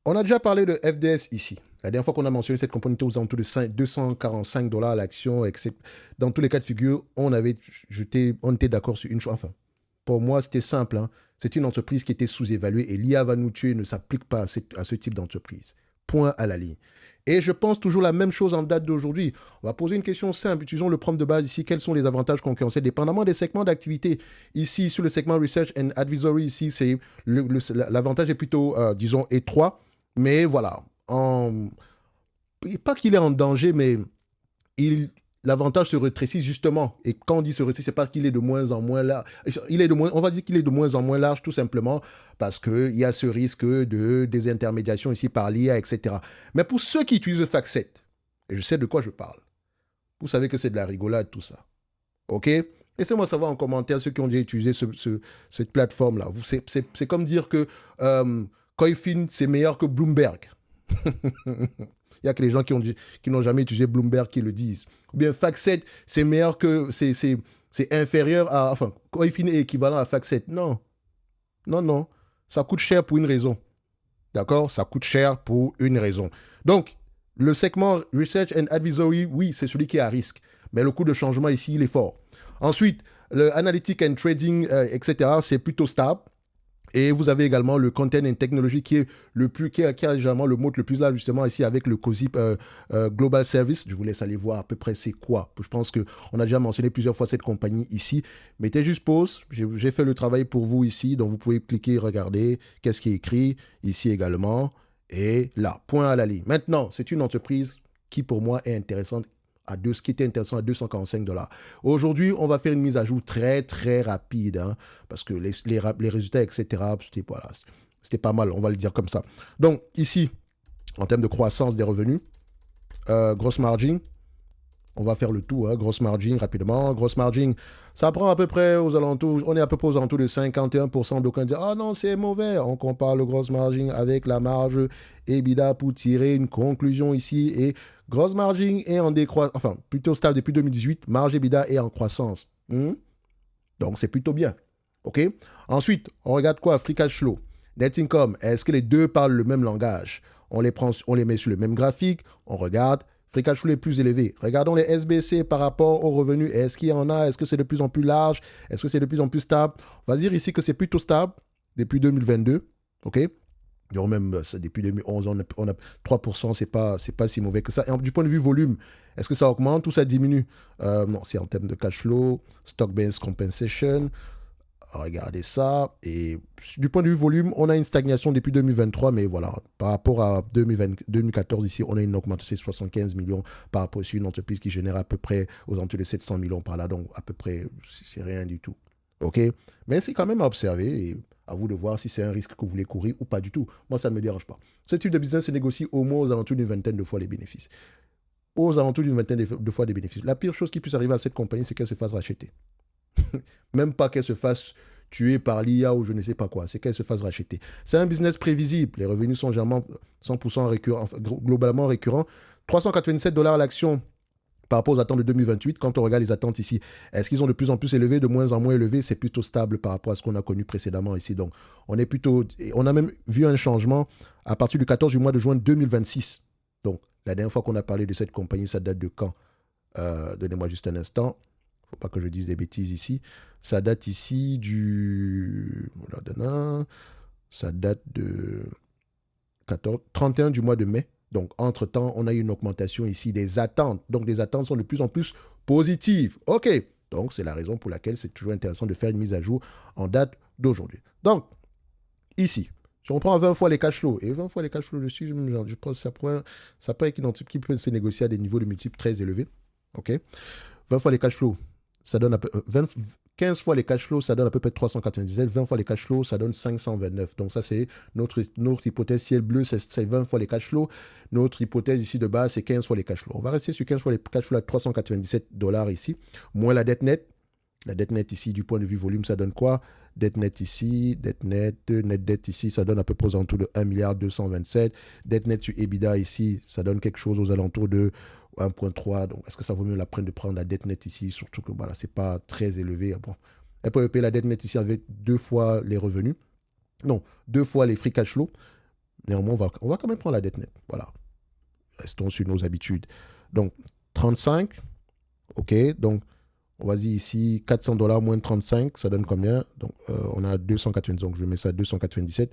On a déjà parlé de FDS ici. La dernière fois qu'on a mentionné cette compagnie était aux alentours de 245 $ l'action. Dans tous les cas de figure, on était d'accord sur une chose. Enfin, pour moi, c'était simple, hein. C'est une entreprise qui était sous-évaluée et l'IA va nous tuer ne s'applique pas à ce type d'entreprise. Point à la ligne. Et je pense toujours la même chose en date d'aujourd'hui. On va poser une question simple. Utilisons le prompt de base ici. Quels sont les avantages concurrentiels dépendamment des segments d'activité? Ici, sur le segment Research and Advisory, ici, l'avantage est plutôt, disons, étroit. Mais voilà, pas qu'il est en danger, mais il, l'avantage se rétrécit justement. Et quand on dit se rétrécit, c'est pas qu'il est de moins en moins large. On va dire qu'il est de moins en moins large tout simplement parce qu'il y a ce risque de désintermédiation ici par l'IA, etc. Mais pour ceux qui utilisent FactSet, et je sais de quoi je parle, vous savez que c'est de la rigolade tout ça. OK? Laissez-moi savoir en commentaire ceux qui ont déjà utilisé cette plateforme-là. C'est comme dire que Coifin, c'est meilleur que Bloomberg. Il n'y a que les gens qui n'ont jamais utilisé Bloomberg qui le disent. Ou bien FactSet, c'est meilleur que. C'est inférieur à. Enfin, Coifin est équivalent à FactSet. Non. Non, non. Ça coûte cher pour une raison. D'accord? Ça coûte cher pour une raison. Donc, le segment Research and Advisory, oui, c'est celui qui est à risque. Mais le coût de changement ici, il est fort. Ensuite, le Analytic and Trading, etc., c'est plutôt stable. Et vous avez également le Content and Technology qui est qui a généralement le mot le plus là justement ici avec le COSI Global Service. Je vous laisse aller voir à peu près c'est quoi. Je pense qu'on a déjà mentionné plusieurs fois cette compagnie ici. Mettez juste pause. J'ai fait le travail pour vous ici. Donc vous pouvez cliquer, regarder qu'est-ce qui est écrit ici également. Et là, point à la ligne. Maintenant, c'est une entreprise qui pour moi est intéressante ce qui était intéressant à 245 $. Aujourd'hui, on va faire une mise à jour très, très rapide, hein, parce que les résultats, etc., c'était pas mal, on va le dire comme ça. Donc, ici, en termes de croissance des revenus, grosse margin, on va faire le tout, hein, grosse margin rapidement. Grosse margin, ça prend à peu près aux alentours, on est à peu près aux alentours de 51%. D'aucuns disent, ah non, c'est mauvais. On compare le grosse margin avec la marge EBITDA pour tirer une conclusion ici. Et grosse margin est en décroissance, enfin, plutôt stable depuis 2018. Marge EBITDA est en croissance. Donc, c'est plutôt bien. OK? Ensuite, on regarde quoi? Free cash flow. Net income. Est-ce que les deux parlent le même langage? On les met sur le même graphique. On regarde. Free cash flow est plus élevé. Regardons les SBC par rapport aux revenus. Est-ce qu'il y en a? Est-ce que c'est de plus en plus large? Est-ce que c'est de plus en plus stable? On va dire ici que c'est plutôt stable depuis 2022. OK? Donc même depuis 2011, on a 3%, c'est pas si mauvais que ça. Et du point de vue volume, est-ce que ça augmente ou ça diminue? Non, c'est en termes de cash flow, stock-based compensation. Regardez ça. Et du point de vue volume, on a une stagnation depuis 2023, mais voilà, par rapport à 2014, ici, on a une augmentation de 75 millions par rapport à une entreprise qui génère à peu près aux alentours de 700 millions par là. Donc, à peu près, c'est rien du tout. OK? Mais c'est quand même à observer et à vous de voir si c'est un risque que vous voulez courir ou pas du tout. Moi, ça ne me dérange pas. Ce type de business se négocie au moins aux alentours d'une vingtaine de fois les bénéfices. Aux alentours d'une vingtaine de fois des bénéfices. La pire chose qui puisse arriver à cette compagnie, c'est qu'elle se fasse racheter. Même pas qu'elle se fasse tuer par l'IA ou je ne sais pas quoi, c'est qu'elle se fasse racheter. C'est un business prévisible, les revenus sont généralement 100% récurrents, enfin, globalement récurrents. 397 $ l'action par rapport aux attentes de 2028. Quand on regarde les attentes ici, est-ce qu'ils ont de plus en plus élevé, de moins en moins élevé? C'est plutôt stable par rapport à ce qu'on a connu précédemment ici. Donc, on a même vu un changement à partir du 14 du mois de juin 2026. Donc, la dernière fois qu'on a parlé de cette compagnie, ça date de quand? Donnez-moi juste un instant. Faut pas que je dise des bêtises ici. Ça date ici du. Ça date de 31 du mois de mai. Donc, entre-temps, on a eu une augmentation ici des attentes. Donc, les attentes sont de plus en plus positives. OK. Donc, c'est la raison pour laquelle c'est toujours intéressant de faire une mise à jour en date d'aujourd'hui. Donc, ici, si on prend 20 fois les cash flows, et 20 fois les cash flows dessus, je pense que ça peut être une entreprise qui peut se négocier à des niveaux de multiples très élevés. OK. 20 fois les cash flows, ça donne 15 fois les cash flows, ça donne à peu près 397. 20 fois les cash flows, ça donne 529. Donc ça, c'est notre hypothèse ciel bleu, c'est 20 fois les cash flows. Notre hypothèse ici de base, c'est 15 fois les cash flows. On va rester sur 15 fois les cash flows à 397 $ ici, moins la dette nette. La dette nette ici, du point de vue volume, ça donne quoi? Dette nette ici, dette nette, net dette ici, ça donne à peu près aux alentours de 1,227 milliard. Dette nette sur EBITDA ici, ça donne quelque chose aux alentours de 1,3. Donc, est-ce que ça vaut mieux la peine de prendre la dette nette ici? Surtout que voilà, c'est pas très élevé. Bon. Elle peut payer la dette nette ici avec 2 fois les revenus. Non, 2 fois les free cash flow. Néanmoins, on va quand même prendre la dette nette. Voilà. Restons sur nos habitudes. Donc, 35. OK. Donc, on va dire ici 400 dollars moins 35. Ça donne combien? Donc, on a 290. Donc, je mets ça à 297.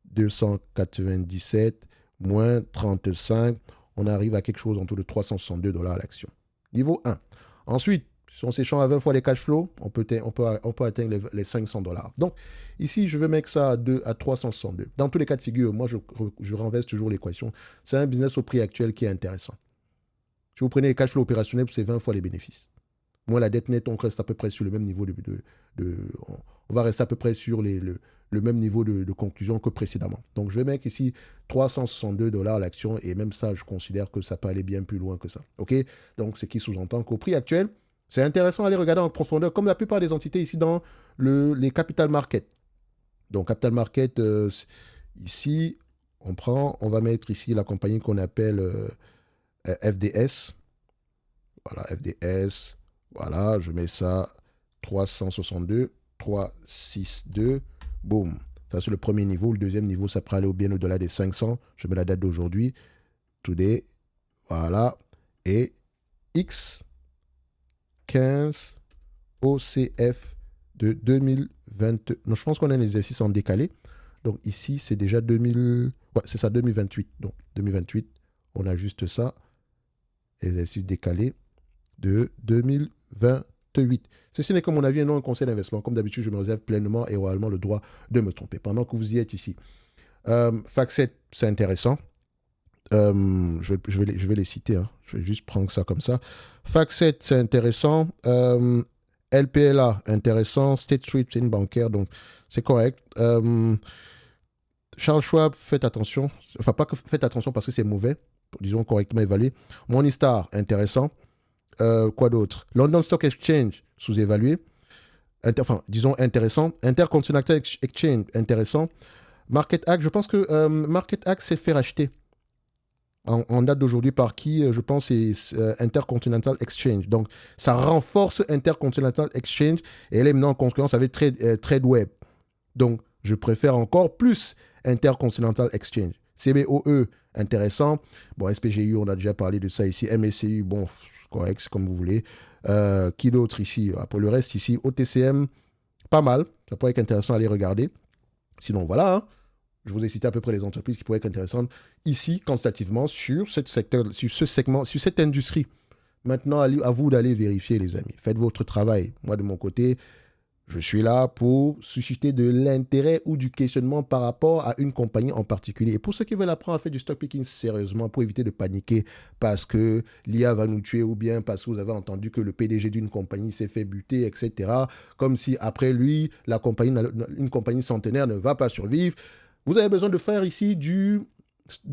297 moins 35. On arrive à quelque chose autour de 362 dollars à l'action. Niveau 1. Ensuite, si on s'échange à 20 fois les cash flows, on peut atteindre les 500 dollars. Donc, ici, je vais mettre ça à 362. Dans tous les cas de figure, moi, je renverse toujours l'équation. C'est un business au prix actuel qui est intéressant. Si vous prenez les cash flows opérationnels, c'est 20 fois les bénéfices. Moi, la dette nette, on reste à peu près sur le même niveau on va rester à peu près sur le même niveau de conclusion que précédemment. Donc, je vais mettre ici 362 dollars l'action et même ça, je considère que ça peut aller bien plus loin que ça. OK? Donc, ce qui sous-entend qu'au prix actuel, c'est intéressant d'aller regarder en profondeur, comme la plupart des entités ici dans les capital markets. Donc, capital market, ici, on va mettre ici la compagnie qu'on appelle FDS. Voilà, FDS. Voilà, je mets ça 362, 362, boum. Ça, c'est le premier niveau. Le deuxième niveau, ça peut aller bien au-delà des 500. Je mets la date d'aujourd'hui. Today. Voilà. Et X 15 OCF de 2020. Non, je pense qu'on a un exercice en décalé. Donc ici, c'est déjà 2000. Ouais, c'est ça, 2028. Donc 2028, on a juste ça. Exercice décalé de 2028. Ceci n'est, comme mon avis, et non un conseil d'investissement. Comme d'habitude, je me réserve pleinement et oralement le droit de me tromper. Pendant que vous y êtes ici. FactSet, c'est intéressant. Je vais les citer. Hein. Je vais juste prendre ça comme ça. FactSet, c'est intéressant. LPLA, intéressant. State Street, c'est une bancaire, donc c'est correct. Charles Schwab, faites attention. Enfin, pas que faites attention parce que c'est mauvais. Disons correctement évalué. Morningstar, intéressant. Quoi d'autre? London Stock Exchange, sous-évalué. Disons intéressant. Intercontinental Exchange, intéressant. MarketAct, je pense que MarketAct s'est fait racheter en date d'aujourd'hui par qui? Je pense c'est Intercontinental Exchange. Donc, ça renforce Intercontinental Exchange et elle est maintenant en concurrence avec TradeWeb. Donc, je préfère encore plus Intercontinental Exchange. CBOE, intéressant. Bon, SPGU, on a déjà parlé de ça ici. MSCI, bon, correct, c'est comme vous voulez. Qui d'autre ici? Pour le reste, ici, OTCM, pas mal. Ça pourrait être intéressant à aller regarder. Sinon, voilà. Hein. Je vous ai cité à peu près les entreprises qui pourraient être intéressantes ici, quantitativement, sur ce segment, sur cette industrie. Maintenant, à vous d'aller vérifier, les amis. Faites votre travail. Moi, de mon côté, je suis là pour susciter de l'intérêt ou du questionnement par rapport à une compagnie en particulier. Et pour ceux qui veulent apprendre à faire du stock picking sérieusement, pour éviter de paniquer parce que l'IA va nous tuer ou bien parce que vous avez entendu que le PDG d'une compagnie s'est fait buter, etc. Comme si après lui, une compagnie centenaire ne va pas survivre. Vous avez besoin de faire ici de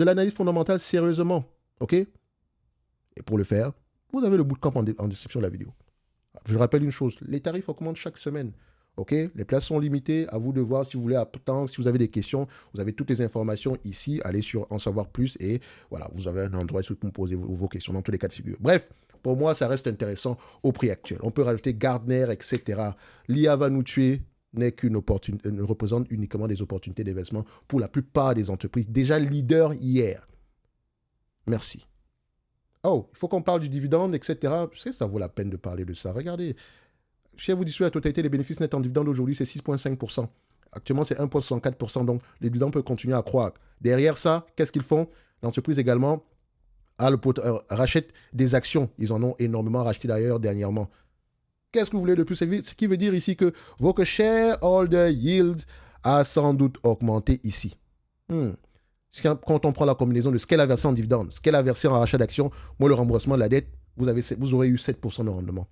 l'analyse fondamentale sérieusement. OK? Et pour le faire, vous avez le bootcamp en description de la vidéo. Je rappelle une chose, les tarifs augmentent chaque semaine. OK? Les places sont limitées. À vous de voir si vous voulez attendre, si vous avez des questions. Vous avez toutes les informations ici. Allez sur En Savoir Plus et voilà, vous avez un endroit où vous poser vos questions dans tous les cas de figure. Bref, pour moi, ça reste intéressant au prix actuel. On peut rajouter Gardner, etc. L'IA va nous tuer ne représente uniquement des opportunités d'investissement pour la plupart des entreprises déjà leaders hier. Merci. Oh, il faut qu'on parle du dividende, etc. Parce que ça vaut la peine de parler de ça. Regardez, je vais vous dire la totalité des bénéfices nets en dividende aujourd'hui, c'est 6,5%. Actuellement, c'est 1,64%. Donc, les dividendes peuvent continuer à croître. Derrière ça, qu'est-ce qu'ils font? L'entreprise également rachète des actions. Ils en ont énormément racheté d'ailleurs dernièrement. Qu'est-ce que vous voulez de plus? Ce qui veut dire ici que votre shareholder yield a sans doute augmenté ici. Quand on prend la combinaison de ce qu'elle a versé en dividende, ce qu'elle a versé en rachat d'actions, moi, le remboursement de la dette, vous aurez eu 7% de rendement.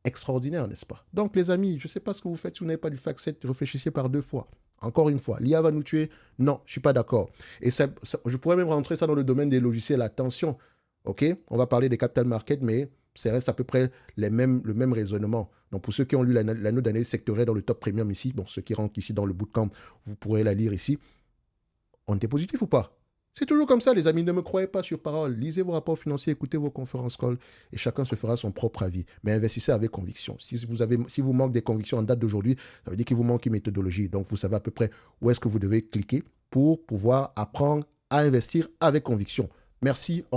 Extraordinaire, n'est-ce pas? Donc, les amis, je ne sais pas ce que vous faites si vous n'avez pas du FactSet, réfléchissez par deux fois. Encore une fois, l'IA va nous tuer? Non, je ne suis pas d'accord. Et je pourrais même rentrer ça dans le domaine des logiciels. Attention, OK? On va parler des capital markets, mais ça reste à peu près le même raisonnement. Donc, pour ceux qui ont lu la note d'analyse sectorielle dans le top premium ici, bon, ceux qui rentrent ici dans le bootcamp, vous pourrez la lire ici. On était positif ou pas? C'est toujours comme ça, les amis. Ne me croyez pas sur parole. Lisez vos rapports financiers, écoutez vos conférences calls et chacun se fera son propre avis. Mais investissez avec conviction. Si vous manquez des convictions en date d'aujourd'hui, ça veut dire qu'il vous manque une méthodologie. Donc, vous savez à peu près où est-ce que vous devez cliquer pour pouvoir apprendre à investir avec conviction. Merci, au revoir.